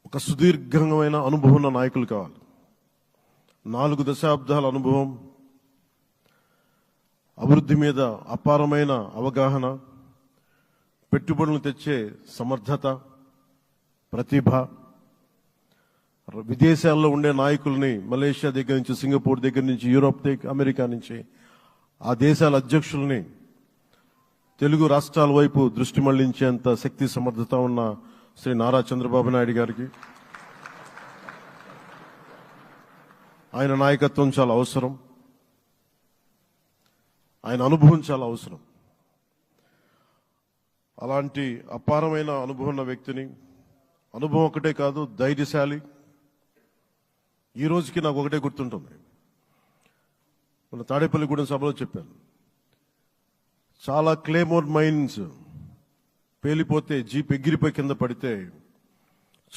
ఒక సుదీర్ఘమైన అనుభవం ఉన్న నాయకులు కావాలి. 4 దశాబ్దాల అనుభవం, అభివృద్ధి మీద అపారమైన అవగాహన, పెట్టుబడులను తెచ్చే సమర్థత, ప్రతిభ, విదేశాల్లో ఉండే నాయకుల్ని మలేషియా దగ్గర నుంచి, సింగపూర్ దగ్గర నుంచి, యూరోప్ దగ్గర, అమెరికా నుంచి ఆ దేశాల అధ్యక్షుల్ని తెలుగు రాష్ట్రాల వైపు దృష్టి మళ్లించేంత శక్తి సమర్థత ఉన్న శ్రీ నారా చంద్రబాబు నాయుడు గారికి ఆయన నాయకత్వం చాలా అవసరం, ఆయన అనుభవం చాలా అవసరం. అలాంటి అపారమైన అనుభవం ఉన్న వ్యక్తిని, అనుభవం ఒకటే కాదు, ధైర్యశాలి. ఈ రోజుకి నాకు ఒకటే గుర్తుంటుంది. మన తాడేపల్లిగూడెం సభలో చెప్పాను, చాలా క్లేమోర్ మైన్స్ పేలిపోతే, జీప్ ఎగిరిపోయి కింద పడితే